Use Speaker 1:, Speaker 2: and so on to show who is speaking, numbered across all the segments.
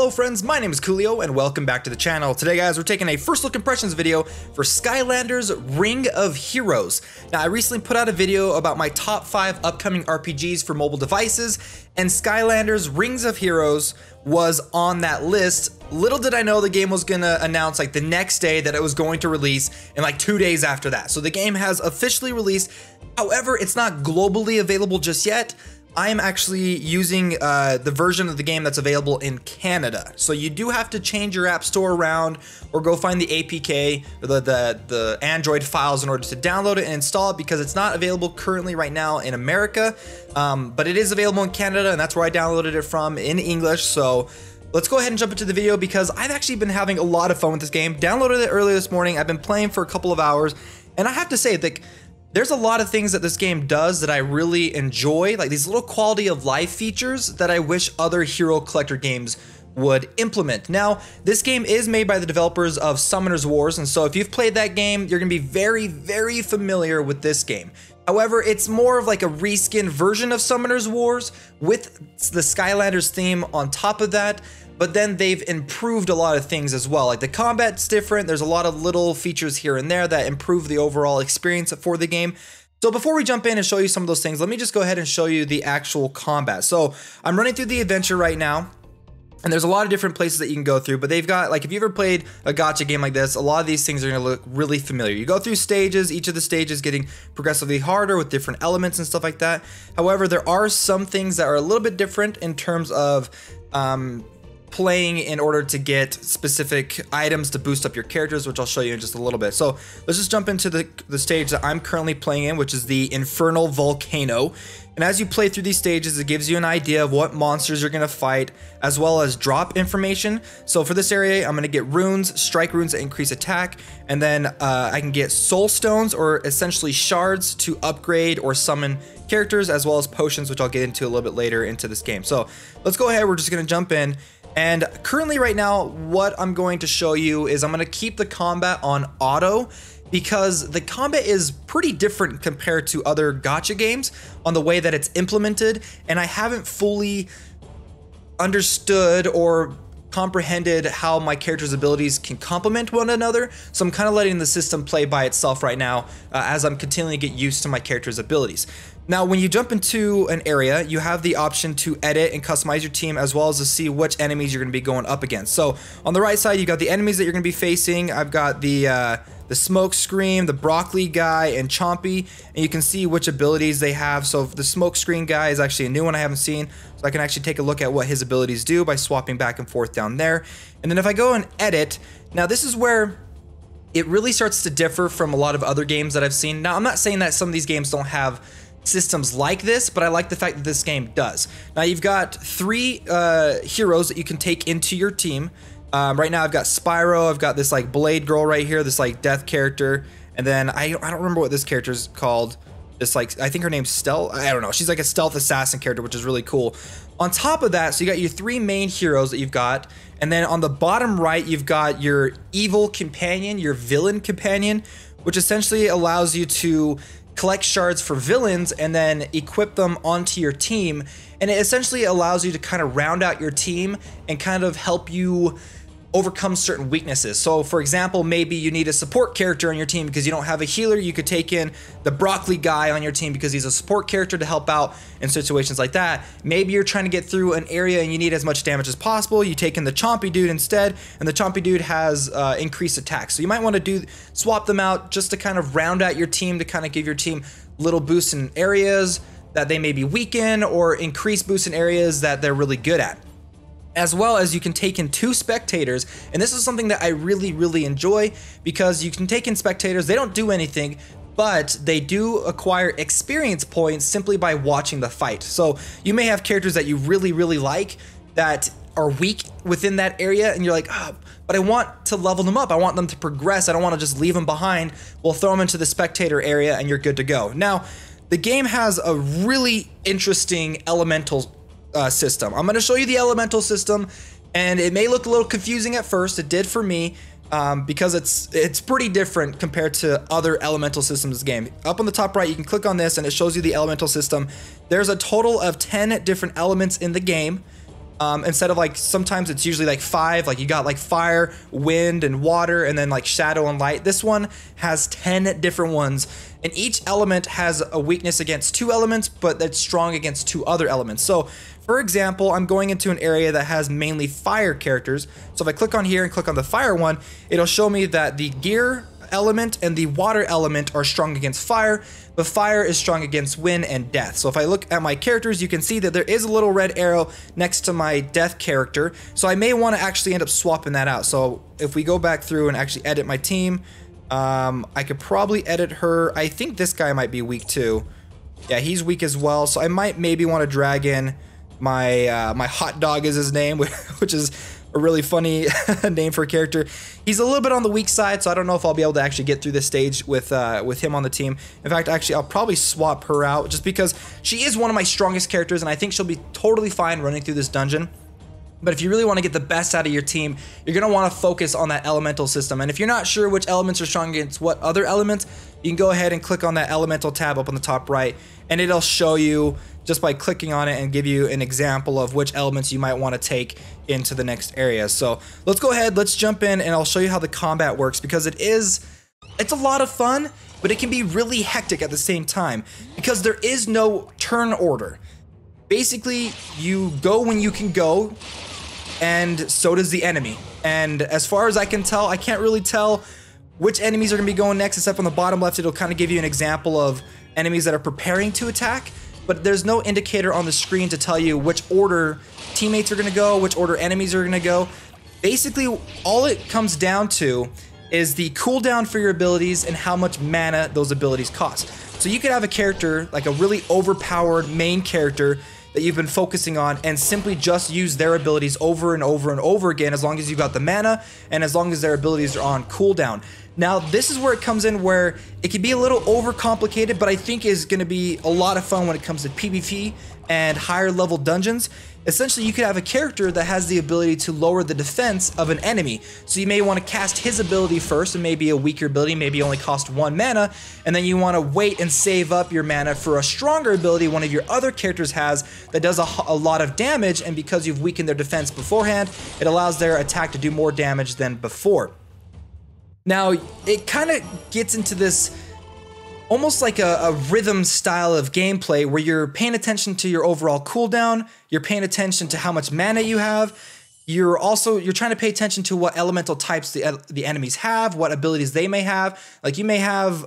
Speaker 1: Hello friends, my name is Koolio and welcome back to the channel. Today guys, we're taking a first look impressions video for Skylanders Ring of Heroes. Now I recently put out a video about my top 5 upcoming RPGs for mobile devices, and Skylanders Rings of Heroes was on that list. Little did I know the game was gonna announce like the next day that it was going to release, and like 2 days after that. So the game has officially released. However, it's not globally available just yet. I am actually using the version of the game that's available in Canada. So you do have to change your app store around or go find the APK or the Android files in order to download it and install it, because it's not available currently right now in America. But it is available in Canada, and that's where I downloaded it from in English. So let's go ahead and jump into the video, because I've actually been having a lot of fun with this game. Downloaded it earlier this morning. I've been playing for a couple of hours, and I have to say that there's a lot of things that this game does that I really enjoy, like these little quality of life features that I wish other hero collector games would implement. Now, this game is made by the developers of Summoners Wars, and so if you've played that game, you're gonna be very familiar with this game. However, it's more of like a reskin version of Summoners Wars with the Skylanders theme on top of that. But then they've improved a lot of things as well. Like the combat's different. There's a lot of little features here and there that improve the overall experience for the game. So before we jump in and show you some of those things, let me just go ahead and show you the actual combat. So I'm running through the adventure right now, and there's a lot of different places that you can go through, but they've got, like, if you ever played a gacha game like this, a lot of these things are gonna look really familiar. You go through stages, each of the stages getting progressively harder with different elements and stuff like that. However, there are some things that are a little bit different in terms of playing in order to get specific items to boost up your characters, which I'll show you in just a little bit. So let's just jump into the stage that I'm currently playing in, which is the Infernal Volcano. And as you play through these stages, it gives you an idea of what monsters you're gonna fight, as well as drop information. So for this area, I'm gonna get runes, strike runes that increase attack, and then I can get soul stones, or essentially shards, to upgrade or summon characters, as well as potions, which I'll get into a little bit later into this game. So let's go ahead, we're just gonna jump in. And currently right now, what I'm going to show you is I'm going to keep the combat on auto, because the combat is pretty different compared to other gacha games on the way that it's implemented, and I haven't fully understood or comprehended how my character's abilities can complement one another. So I'm kind of letting the system play by itself right now as I'm continuing to get used to my character's abilities. Now, when you jump into an area, you have the option to edit and customize your team, as well as to see which enemies you're going to be going up against. So on the right side, you got the enemies that you're going to be facing. I've got the Smoke Scream, the Broccoli guy, and Chompy, and you can see which abilities they have. So the Smoke Screen guy is actually a new one I haven't seen, so I can actually take a look at what his abilities do by swapping back and forth down there. And then if I go and edit, now this is where it really starts to differ from a lot of other games that I've seen. Now, I'm not saying that some of these games don't have systems like this, but I like the fact that this game does. Now, you've got 3 heroes that you can take into your team. Right now I've got Spyro, I've got this like Blade Girl right here, this like death character, and then I don't remember what this character is called. This, like, I think her name's Stealth, I don't know, she's like a stealth assassin character, which is really cool. On top of that, so you got your 3 main heroes that you've got, and then on the bottom right you've got your evil companion, your villain companion, which essentially allows you to collect shards for villains and then equip them onto your team, and it essentially allows you to kind of round out your team and kind of help you overcome certain weaknesses. So for example, maybe you need a support character on your team because you don't have a healer. You could take in the Broccoli guy on your team because he's a support character to help out in situations like that. Maybe you're trying to get through an area and you need as much damage as possible. You take in the Chompy dude instead, and the Chompy dude has increased attack. So you might want to swap them out just to kind of round out your team, to kind of give your team little boosts in areas that they may be weak in, or increase boosts in areas that they're really good at. As well as you can take in 2 spectators, and this is something that I really enjoy, because you can take in spectators. They don't do anything, but they do acquire experience points simply by watching the fight. So you may have characters that you really like that are weak within that area, and you're like, oh, but I want to level them up. I want them to progress. I don't want to just leave them behind. We'll throw them into the spectator area and you're good to go. Now, the game has a really interesting elemental system. I'm going to show you the elemental system, and it may look a little confusing at first. It did for me, because it's pretty different compared to other elemental systems in the game. Up on the top right, you can click on this and it shows you the elemental system. There's a total of 10 different elements in the game. Instead of like, sometimes it's usually like 5, like you got like fire, wind, and water, and then like shadow and light. This one has 10 different ones, and each element has a weakness against 2 elements, but that's strong against 2 other elements. So for example, I'm going into an area that has mainly fire characters. So if I click on here and click on the fire one, it'll show me that the gear element and the water element are strong against fire, but fire is strong against wind and death. So if I look at my characters, you can see that there is a little red arrow next to my death character. So I may want to actually end up swapping that out. So if we go back through and actually edit my team, I could probably edit her. I think this guy might be weak too. Yeah, he's weak as well. So I might maybe want to drag in my my hot dog is his name, which is a really funny name for a character. He's a little bit on the weak side, so I don't know if I'll be able to actually get through this stage with him on the team. In fact, actually, I'll probably swap her out just because she is one of my strongest characters, and I think she'll be totally fine running through this dungeon. But if you really want to get the best out of your team, you're going to want to focus on that elemental system. And if you're not sure which elements are strong against what other elements, you can go ahead and click on that elemental tab up on the top right, and it'll show you just by clicking on it and give you an example of which elements you might want to take into the next area. So let's go ahead, let's jump in, and I'll show you how the combat works, because it's a lot of fun, but it can be really hectic at the same time because there is no turn order. Basically, you go when you can go, and so does the enemy. And as far as I can tell, I can't really tell which enemies are going to be going next, except on the bottom left, it'll kind of give you an example of enemies that are preparing to attack, but there's no indicator on the screen to tell you which order teammates are going to go, which order enemies are going to go. Basically, all it comes down to is the cooldown for your abilities and how much mana those abilities cost. So you could have a character, like a really overpowered main character that you've been focusing on, and simply just use their abilities over and over and over again, as long as you've got the mana and as long as their abilities are on cooldown. Now, this is where it comes in, where it can be a little overcomplicated, but I think is going to be a lot of fun when it comes to PvP and higher level dungeons. Essentially, you could have a character that has the ability to lower the defense of an enemy. So you may want to cast his ability first, and maybe a weaker ability, maybe only cost 1 mana, and then you want to wait and save up your mana for a stronger ability one of your other characters has that does a lot of damage, and because you've weakened their defense beforehand, it allows their attack to do more damage than before. Now, it kind of gets into this almost like a rhythm style of gameplay where you're paying attention to your overall cooldown, you're paying attention to how much mana you have, you're trying to pay attention to what elemental types the enemies have, what abilities they may have. Like you may have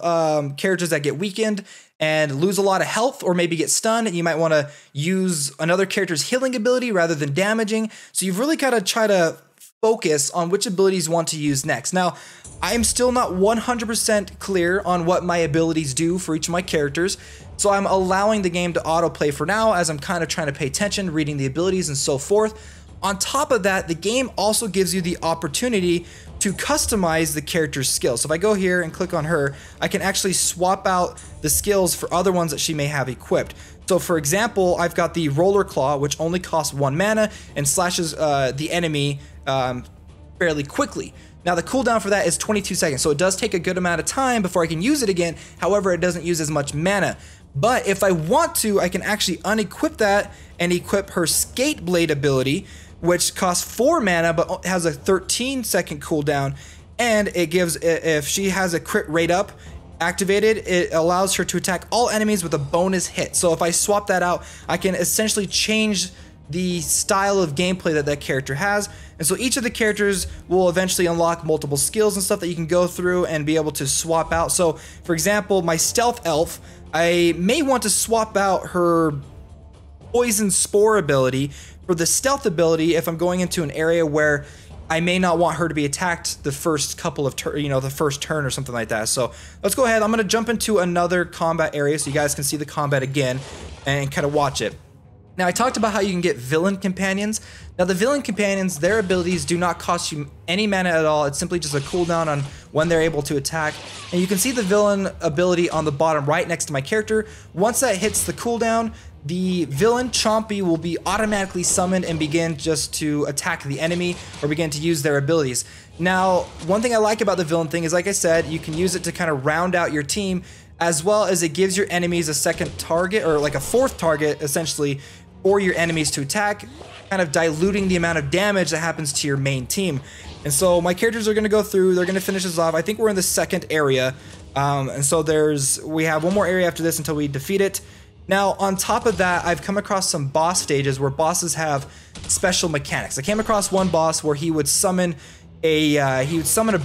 Speaker 1: characters that get weakened and lose a lot of health, or maybe get stunned, and you might want to use another character's healing ability rather than damaging. So you've really got to try to focus on which abilities you want to use next. Now, I am still not 100% clear on what my abilities do for each of my characters, so I'm allowing the game to autoplay for now as I'm kind of trying to pay attention, reading the abilities and so forth. On top of that, the game also gives you the opportunity to customize the character's skills. So if I go here and click on her, I can actually swap out the skills for other ones that she may have equipped. So for example, I've got the Roller Claw, which only costs 1 mana and slashes the enemy fairly quickly. Now the cooldown for that is 22 seconds, so it does take a good amount of time before I can use it again. However, it doesn't use as much mana. But if I want to, I can actually unequip that and equip her Skate Blade ability, which costs 4 mana but has a 13-second cooldown, and it gives, if she has a crit rate up activated, it allows her to attack all enemies with a bonus hit. So if I swap that out, I can essentially change the style of gameplay that character has. And so each of the characters will eventually unlock multiple skills and stuff that you can go through and be able to swap out. So for example, my Stealth Elf, I may want to swap out her Poison Spore ability for the Stealth ability if I'm going into an area where I may not want her to be attacked the first couple of the first turn or something like that. So let's go ahead. I'm going to jump into another combat area so you guys can see the combat again and kind of watch it. Now, I talked about how you can get villain companions. Now, the villain companions, their abilities do not cost you any mana at all. It's simply just a cooldown on when they're able to attack. And you can see the villain ability on the bottom right next to my character. Once that hits the cooldown, the villain Chompy will be automatically summoned and begin just to attack the enemy or begin to use their abilities. Now, one thing I like about the villain thing is, like I said, you can use it to kind of round out your team, as well as it gives your enemies a second target, or like a fourth target, essentially, for your enemies to attack, kind of diluting the amount of damage that happens to your main team. And so my characters are going to go through, they're going to finish this off. I think we're in the second area. And so we have one more area after this until we defeat it. Now, on top of that, I've come across some boss stages where bosses have special mechanics. I came across one boss where he would summon a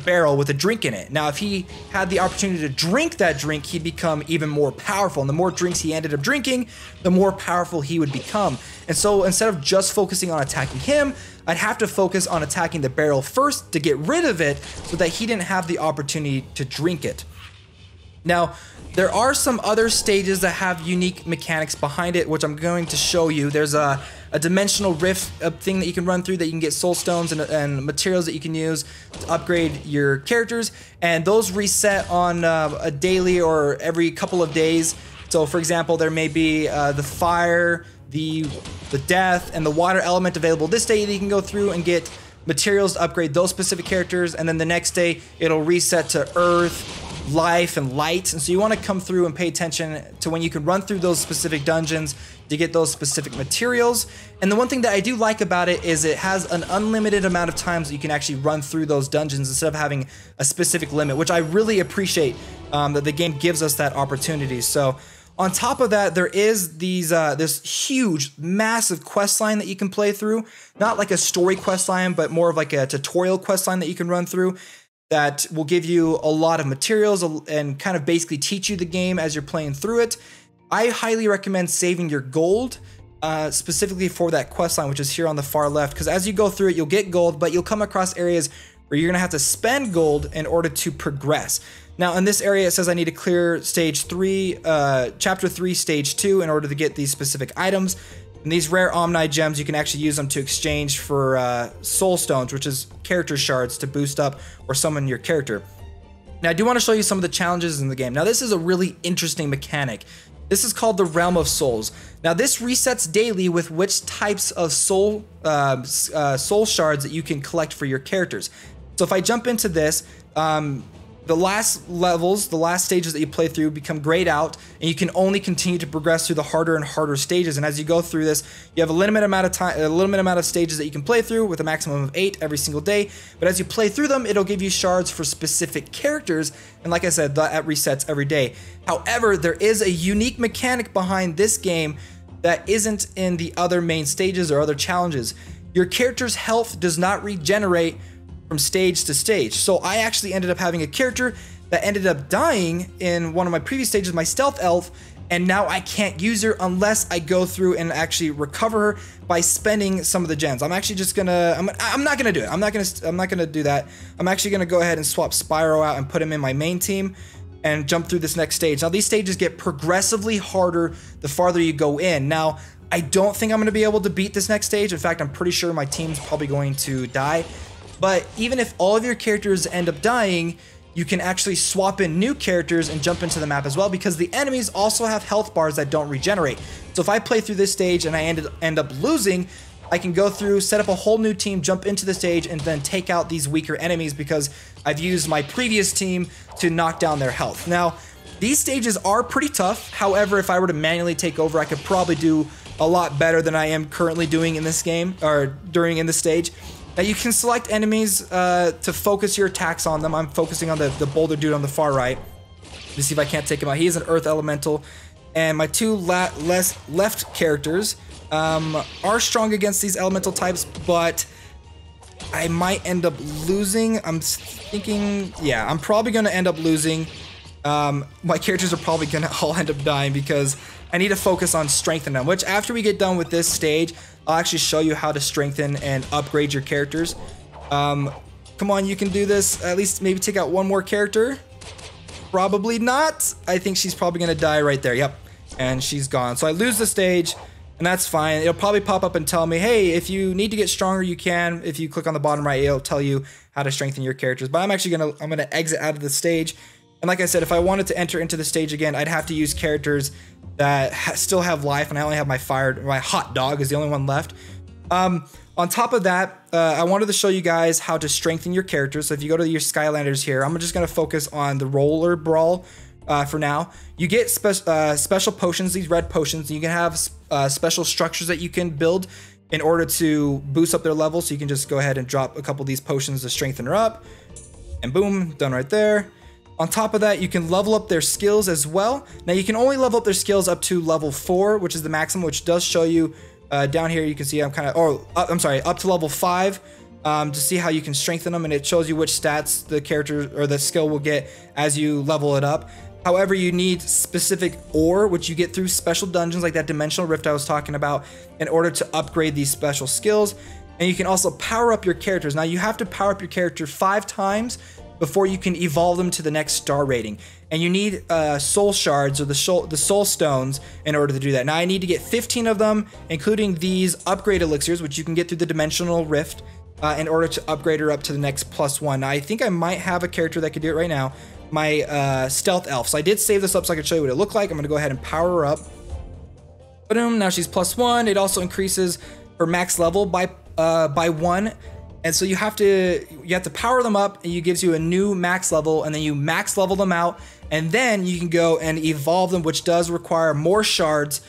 Speaker 1: barrel with a drink in it. Now, if he had the opportunity to drink that drink, he'd become even more powerful. And the more drinks he ended up drinking, the more powerful he would become. And so instead of just focusing on attacking him, I'd have to focus on attacking the barrel first to get rid of it so that he didn't have the opportunity to drink it. Now, there are some other stages that have unique mechanics behind it, which I'm going to show you. There's a dimensional rift thing that you can run through that you can get soul stones and materials that you can use to upgrade your characters, and those reset on a daily or every couple of days. So for example, there may be the fire, the death, and the water element available this day that you can go through and get materials to upgrade those specific characters, and then the next day it'll reset to earth, life, and light. And so you want to come through and pay attention to when you can run through those specific dungeons to get those specific materials. And the one thing that I do like about it is it has an unlimited amount of times that you can actually run through those dungeons instead of having a specific limit, which I really appreciate that the game gives us that opportunity. So on top of that, there is this huge, massive quest line that you can play through. Not like a story quest line, but more of like a tutorial quest line that you can run through that will give you a lot of materials and kind of basically teach you the game as you're playing through it. I highly recommend saving your gold specifically for that quest line, which is here on the far left, because as you go through it, you'll get gold, but you'll come across areas where you're gonna have to spend gold in order to progress. Now in this area, it says I need to clear stage 3, chapter 3, stage 2 in order to get these specific items. And these rare Omni gems, you can actually use them to exchange for soul stones, which is character shards to boost up or summon your character. Now I do want to show you some of the challenges in the game. Now this is a really interesting mechanic. This is called the Realm of Souls. Now this resets daily with which types of soul shards that you can collect for your characters. So if I jump into this, the last levels, the last stages that you play through become grayed out, and you can only continue to progress through the harder and harder stages. And as you go through this, you have a limited amount of time, a limited amount of stages that you can play through with a maximum of 8 every single day. But as you play through them, it'll give you shards for specific characters. And like I said, that resets every day. However, there is a unique mechanic behind this game that isn't in the other main stages or other challenges. Your character's health does not regenerate from stage to stage. So I actually ended up having a character that ended up dying in one of my previous stages, my stealth elf, and now I can't use her unless I go through and actually recover her by spending some of the gems. I'm actually just gonna, I'm not gonna do it. I'm not gonna do that. I'm actually gonna go ahead and swap Spyro out and put him in my main team and jump through this next stage. Now these stages get progressively harder the farther you go in. Now, I don't think I'm gonna be able to beat this next stage. In fact, I'm pretty sure my team's probably going to die. But even if all of your characters end up dying, you can actually swap in new characters and jump into the map as well, because the enemies also have health bars that don't regenerate. So if I play through this stage and I end up losing, I can go through, set up a whole new team, jump into the stage, and then take out these weaker enemies because I've used my previous team to knock down their health. Now, these stages are pretty tough. However, if I were to manually take over, I could probably do a lot better than I am currently doing in this game, or in this stage. Now you can select enemies to focus your attacks on them. I'm focusing on the boulder dude on the far right to see if I can't take him out. He is an earth elemental. And my two left characters are strong against these elemental types, but I might end up losing. I'm thinking, yeah, I'm probably going to end up losing. My characters are probably going to all end up dying because I need to focus on strengthening them, which after we get done with this stage, I'll actually show you how to strengthen and upgrade your characters. Come on, you can do this. At least maybe take out one more character. Probably not. I think she's probably going to die right there. Yep. And she's gone. So I lose the stage, and that's fine. It'll probably pop up and tell me, hey, if you need to get stronger, you can. If you click on the bottom right, it'll tell you how to strengthen your characters. But I'm actually I'm gonna exit out of the stage. And like I said, if I wanted to enter into the stage again, I'd have to use characters that still have life, and I only have my hot dog is the only one left. On top of that, I wanted to show you guys how to strengthen your characters. So if you go to your Skylanders here, I'm just gonna focus on the roller brawl for now. You get special potions, these red potions, and you can have special structures that you can build in order to boost up their level. So you can just go ahead and drop a couple of these potions to strengthen her up, and boom, done right there. On top of that, you can level up their skills as well. Now you can only level up their skills up to level 4, which is the maximum, which does show you down here. You can see I'm kind of, I'm sorry, up to level 5 to see how you can strengthen them, and it shows you which stats the character or the skill will get as you level it up. However, you need specific ore, which you get through special dungeons like that Dimensional Rift I was talking about, in order to upgrade these special skills. And you can also power up your characters. Now you have to power up your character 5 times before you can evolve them to the next star rating. And you need soul shards, or the soul stones, in order to do that. Now I need to get 15 of them, including these upgrade elixirs, which you can get through the Dimensional Rift, in order to upgrade her up to the next +1. Now I think I might have a character that could do it right now. My stealth elf. So I did save this up so I could show you what it looked like. I'm gonna go ahead and power her up. Boom, now she's +1. It also increases her max level by 1. And so you have to power them up, and it gives you a new max level, and then you max level them out, and then you can go and evolve them, which does require more shards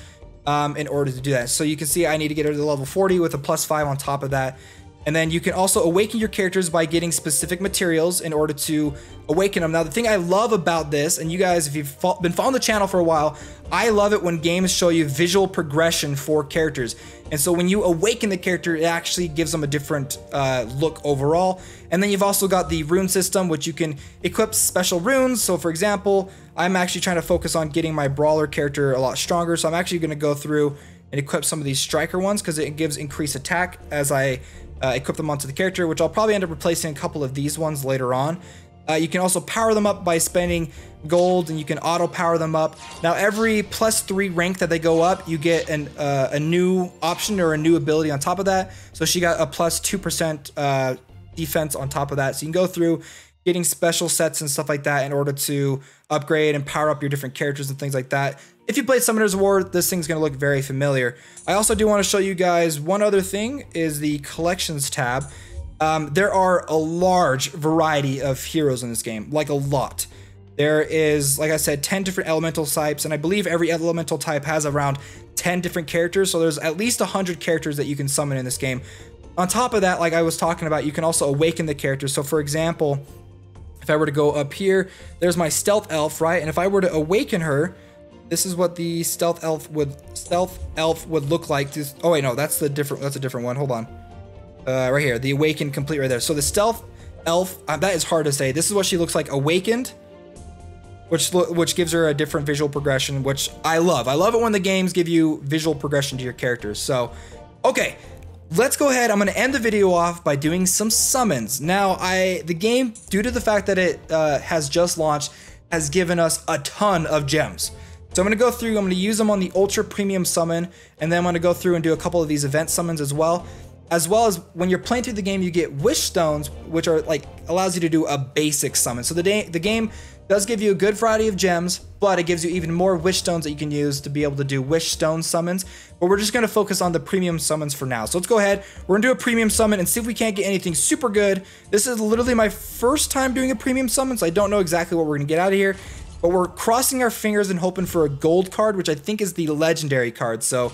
Speaker 1: in order to do that. So you can see I need to get her to level 40 with a +5 on top of that. And then you can also awaken your characters by getting specific materials in order to awaken them. Now, the thing I love about this, and you guys, if you've been following the channel for a while, I love it when games show you visual progression for characters. And so when you awaken the character, it actually gives them a different look overall. And then you've also got the rune system, which you can equip special runes. So for example, I'm actually trying to focus on getting my brawler character a lot stronger. So I'm actually going to go through and equip some of these striker ones, because it gives increased attack as I equip them onto the character, which I'll probably end up replacing a couple of these ones later on. You can also power them up by spending gold, and you can auto power them up. Now every +3 rank that they go up, you get a new option or a new ability on top of that. So she got a +2% defense on top of that. So you can go through getting special sets and stuff like that in order to upgrade and power up your different characters and things like that. If you played Summoner's War, this thing's gonna look very familiar. I also do want to show you guys one other thing, is the collections tab. There are a large variety of heroes in this game, like a lot. There is, like I said, 10 different elemental types, and I believe every elemental type has around 10 different characters, so there's at least 100 characters that you can summon in this game. On top of that, like I was talking about, you can also awaken the characters. So for example, if I were to go up here, there's my stealth elf, right? And if I were to awaken her, this is what the stealth elf would look like. Oh wait, no, that's a different one. Hold on. Right here, the awakened complete right there. So the stealth elf, that is hard to say. This is what she looks like awakened, which gives her a different visual progression, which I love. I love it when the games give you visual progression to your characters. So, okay, let's go ahead. I'm going to end the video off by doing some summons. Now, the game, due to the fact that it has just launched, has given us a ton of gems. So I'm going to go through, I'm going to use them on the Ultra Premium Summon, and then I'm going to go through and do a couple of these event summons as well. As well as when you're playing through the game, you get Wish Stones, which are like, allows you to do a basic summon. So the game does give you a good variety of gems, but it gives you even more Wish Stones that you can use to be able to do Wish Stone summons. But we're just going to focus on the premium summons for now. So let's go ahead, we're going to do a premium summon and see if we can't get anything super good. This is literally my first time doing a premium summon, so I don't know exactly what we're going to get out of here. But we're crossing our fingers and hoping for a gold card, which I think is the legendary card. So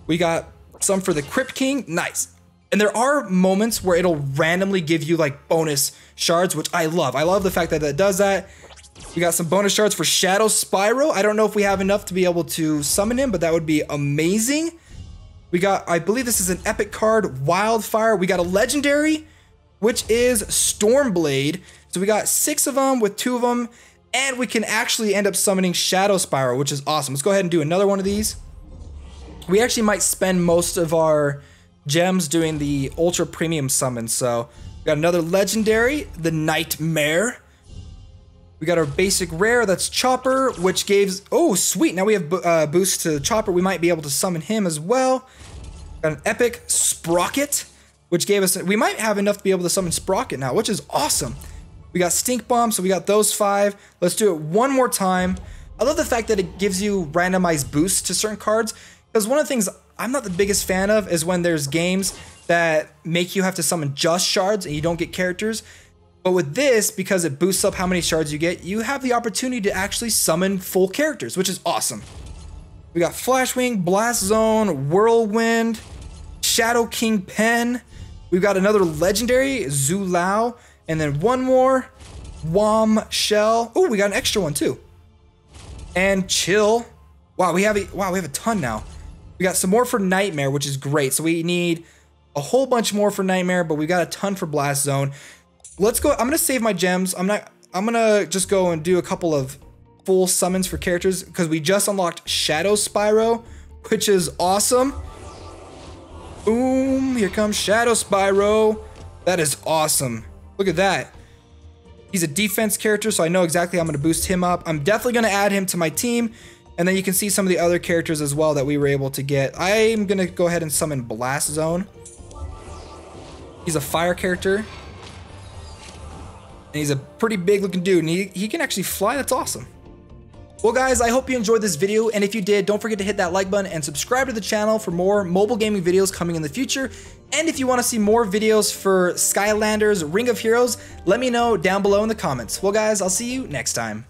Speaker 1: we got some for the Crypt King, nice. And there are moments where it'll randomly give you like bonus shards, which I love. I love the fact that it does that. We got some bonus shards for Shadow Spyro. I don't know if we have enough to be able to summon him, but that would be amazing. We got, I believe this is an epic card, Wildfire. We got a legendary, which is Stormblade. So we got 6 of them with 2 of them, and we can actually end up summoning Shadow Spyro, which is awesome. Let's go ahead and do another one of these. We actually might spend most of our gems doing the ultra premium summon. So we got another legendary, the Nightmare. We got our basic rare, that's Chopper, which gives, oh sweet, now we have boost to Chopper. We might be able to summon him as well. Got an epic Sprocket, which gave us, we might have enough to be able to summon Sprocket now, which is awesome. We got Stink Bomb, so we got those 5. Let's do it one more time. I love the fact that it gives you randomized boosts to certain cards, because one of the things I'm not the biggest fan of is when there's games that make you have to summon just shards and you don't get characters. But with this, because it boosts up how many shards you get, you have the opportunity to actually summon full characters, which is awesome. We got Flashwing, Blast Zone, Whirlwind, Shadow King Pen. We've got another legendary, Zulao, and then one more, Wom Shell. Oh, we got an extra one too. And Chill. Wow, we have a ton now. We got some more for Nightmare, which is great. So we need a whole bunch more for Nightmare, but we've got a ton for Blast Zone. Let's go. I'm gonna save my gems. I'm gonna just go and do a couple of full summons for characters because we just unlocked Shadow Spyro, which is awesome. Boom, here comes Shadow Spyro. That is awesome. Look at that. He's a defense character, so I know exactly how I'm gonna boost him up. I'm definitely gonna add him to my team, and then you can see some of the other characters as well that we were able to get. I'm gonna go ahead and summon Blast Zone. He's a fire character. And he's a pretty big looking dude, and he can actually fly. That's awesome. Well guys, I hope you enjoyed this video, and if you did, don't forget to hit that like button and subscribe to the channel for more mobile gaming videos coming in the future. And if you want to see more videos for Skylanders Ring of Heroes, let me know down below in the comments. Well guys, I'll see you next time.